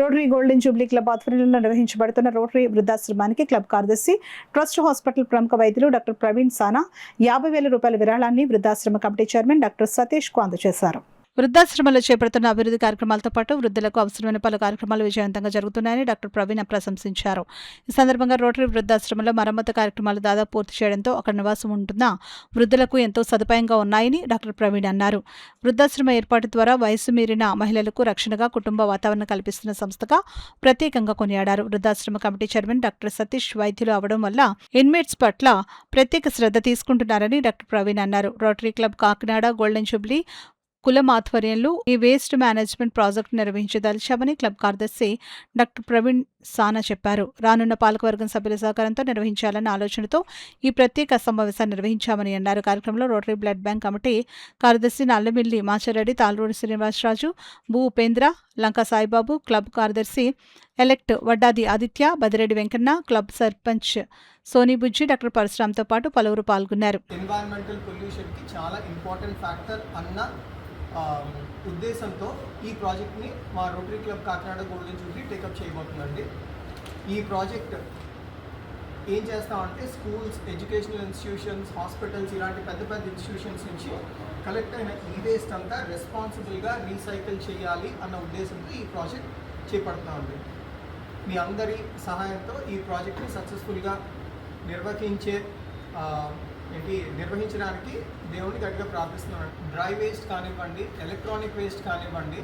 Rotary golden Jubilee club ఆధ్వర్యంలో నిర్వహించబడుతున్న rotary వృద్ధాశ్రమానికి క్లబ్ కార్యదర్శి ట్రస్ట్ హాస్పిటల్ ప్రముఖ వైద్యులు డాక్టర్ ప్రవీణ్ సానా 50,000 రూపాయల విరాళాన్ని వృద్ధాశ్రమ కమిటీ చైర్మన్ డాక్టర్ సతీష్ కు అందజేశారు. వృద్ధాశ్రమంలో చేపడుతున్న అభివృద్ధి కార్యక్రమాలతో పాటు వృద్ధులకు అవసరమైన పలు కార్యక్రమాలు విజయవంతంగా జరుగుతున్నాయని డాక్టర్ ప్రవీణ్ ప్రశంసించారు. ఈ సందర్భంగా రోటరీ వృద్ధాశ్రమంలో మరమ్మతు కార్యక్రమాలు దాదాపు పూర్తి చేయడంతో అక్కడ నివాసం ఉంటున్న వృద్ధులకు ఎంతో సదుపాయంగా ఉన్నాయని డాక్టర్ ప్రవీణ్ అన్నారు. వృద్ధాశ్రమ ఏర్పాటు ద్వారా వయసు మీరిన మహిళలకు రక్షణగా కుటుంబ వాతావరణం కల్పిస్తున్న సంస్థగా ప్రత్యేకంగా కొనియాడారు. వృద్ధాశ్రమ కమిటీ చైర్మన్ డాక్టర్ సతీష్ వైద్యులు అవడం వల్ల ఇన్మేట్స్ పట్ల ప్రత్యేక శ్రద్ధ తీసుకుంటున్నారని డాక్టర్ ప్రవీణ్ అన్నారు. Rotary club Kakinada golden Jubilee కులం ఆధ్వర్యంలో ఈ వేస్ట్ మేనేజ్మెంట్ ప్రాజెక్టు నిర్వహించదలిచామని క్లబ్ కార్యదర్శి డాక్టర్ ప్రవీణ్ సానా చెప్పారు. రానున్న పాలకవర్గం సభ్యుల సహకారంతో నిర్వహించాలన్న ఆలోచనతో ఈ ప్రత్యేక సమావేశాన్ని నిర్వహించామని అన్నారు. కార్యక్రమంలో రోటరీ బ్లడ్ బ్యాంక్ కమిటీ కార్యదర్శి నల్లమిల్లి మాచారెడ్డి, తాళ్ళూరి శ్రీనివాసరాజు, భూ ఉపేంద్ర, లంకా సాయిబాబు, క్లబ్ కార్యదర్శి elect Vaddadi Aditya, Badireddy Venkanna, club sarpanch Soni Bujji, doctor పరశురామ్తో పాటు పలువురు పాల్గొన్నారు. ఎన్వైరన్మెంటల్ పొల్యూషన్కి చాలా ఇంపార్టెంట్ ఫ్యాక్టర్ అన్న ఉద్దేశంతో ఈ ప్రాజెక్ట్ని మా Rotary club Kakinada golden jubilee take up చేయబోతుందండి. ఈ ప్రాజెక్ట్ ఏం చేస్తామంటే స్కూల్స్, ఎడ్యుకేషనల్ ఇన్స్టిట్యూషన్స్, హాస్పిటల్స్ ఇలాంటి పెద్ద పెద్ద ఇన్స్టిట్యూషన్స్ నుంచి కలెక్ట్ అయిన ఈ వేస్ట్ అంతా రెస్పాన్సిబుల్గా రీసైకిల్ చేయాలి అన్న ఉద్దేశంతో ఈ ప్రాజెక్ట్ చేపడుతున్నామండి. మీ అందరి సహాయంతో ఈ ప్రాజెక్ట్ని సక్సెస్ఫుల్గా నిర్వహించడానికి దేవుని గట్టిగా ప్రార్థిస్తున్నాను. డ్రై వేస్ట్ కానివ్వండి, ఎలక్ట్రానిక్ వేస్ట్ కానివ్వండి,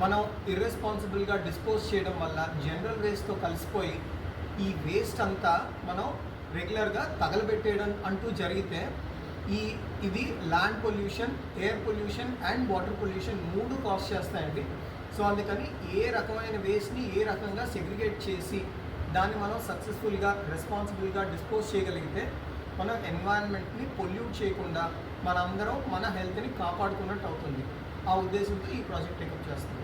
మనం ఇర్రెస్పాన్సిబుల్గా డిస్పోజ్ చేయడం వల్ల జనరల్ వేస్ట్తో కలిసిపోయి ఈ వేస్ట్ అంతా మనం రెగ్యులర్గా తగలబెట్టేయడం అంటూ జరిగితే ఇది land pollution, air pollution and water pollution 3 cause చేస్తాయండి. సో అందుకని ఏ రకమైన వేస్ట్ని ఏ రకంగా సెగ్రిగేట్ చేసి దాన్ని మనం సక్సెస్ఫుల్గా రెస్పాన్సిబుల్గా డిస్పోజ్ చేయగలిగితే మనం ఎన్వైరన్మెంట్ని పొల్యూట్ చేయకుండా మనందరం మన హెల్త్ని కాపాడుకున్నట్టు అవుతుంది. ఆ ఉద్దేశంతో ఈ ప్రాజెక్ట్ టేకప్ చేస్తుంది.